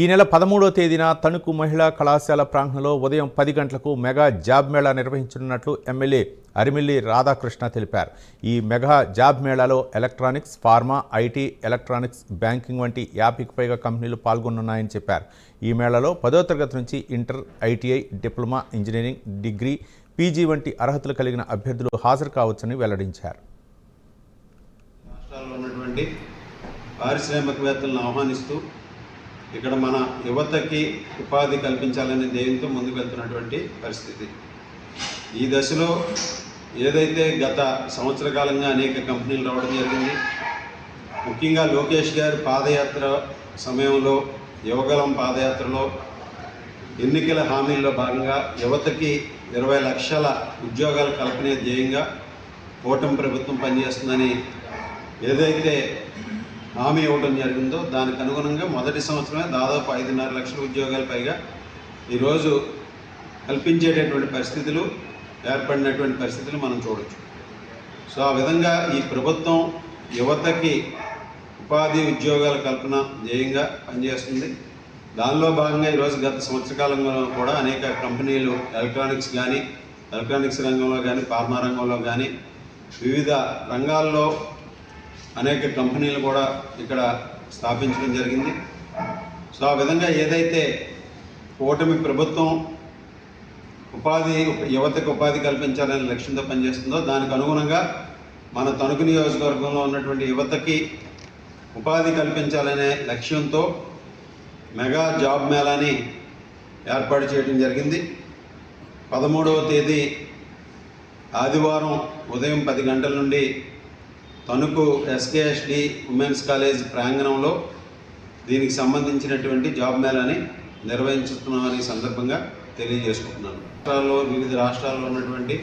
ఈ నెల 13వ తేదీన తణుకు మహిళా కళాశాల ప్రాంగణంలో ఉదయం 10 గంటలకు మెగా జాబ్ మేళా నిర్వహించనున్నట్లు ఎమ్మెల్యే అరిమిల్లి రాధాకృష్ణ తెలిపారు. ఈ మెగా జాబ్ మేళాలో electronics, pharma, IT, electronics, banking వంటి 50కి పైగా కంపెనీలు పాల్గొనున్నాయని చెప్పారు. ఈ మేళాలో 10వ తరగతి నుంచి inter, ITI, diploma, engineering, degree, PG వంటి అర్హతలు కలిగిన అభ్యర్థులు హాజరు కావచ్చని వెల్లడించారు. పారిశ్రామికవేత్తలను ఆహ్వానిస్తూ ఇక్కడ మన యువతకి ఉపాధి కల్పించాలనే ధ్యేయంతో ముందుకు వెళ్తున్నటువంటి పరిస్థితి. ఈ దశలో ఏదైతే గత సంవత్సర కాలంగా అనేక కంపెనీలు రావడం జరిగింది, ముఖ్యంగా లోకేష్ గారి పాదయాత్ర సమయంలో, యువగలం పాదయాత్రలో ఎన్నికల హామీల్లో భాగంగా యువతకి 20 లక్షల ఉద్యోగాలు కల్పనే ధ్యేయంగా కూటమి ప్రభుత్వం పనిచేస్తుందని ఏదైతే హామీ ఇవ్వడం జరిగిందో దానికి అనుగుణంగా మొదటి సంవత్సరమే దాదాపు 5.5 లక్షల ఉద్యోగాలు పైగా ఈరోజు కల్పించేటటువంటి పరిస్థితులు ఏర్పడినటువంటి పరిస్థితులు మనం చూడవచ్చు. సో ఆ విధంగా ఈ ప్రభుత్వం యువతకి ఉపాధి ఉద్యోగాల కల్పన ధ్యేయంగా పనిచేస్తుంది. దానిలో భాగంగా ఈరోజు గత సంవత్సర కాలంలో కూడా అనేక కంపెనీలు ఎలక్ట్రానిక్స్ రంగంలో కానీ, ఫార్మా రంగంలో కానీ, వివిధ రంగాల్లో అనేక కంపెనీలు కూడా ఇక్కడ స్థాపించడం జరిగింది. సో ఆ విధంగా ఏదైతే కూటమి ప్రభుత్వం యువతకు ఉపాధి కల్పించాలనే లక్ష్యంతో పనిచేస్తుందో దానికి అనుగుణంగా మన తణుకు నియోజకవర్గంలో ఉన్నటువంటి యువతకి ఉపాధి కల్పించాలనే లక్ష్యంతో మెగా జాబ్ మేళాని ఏర్పాటు చేయడం జరిగింది. 13వ తేదీ ఆదివారం ఉదయం 10 గంటల నుండి తణుకు ఎస్కేఎస్డి ఉమెన్స్ కాలేజ్ ప్రాంగణంలో దీనికి సంబంధించినటువంటి జాబ్ మేళాని నిర్వహించుతున్నామని సందర్భంగా తెలియజేసుకుంటున్నాను. వివిధ రాష్ట్రాల్లో ఉన్నటువంటి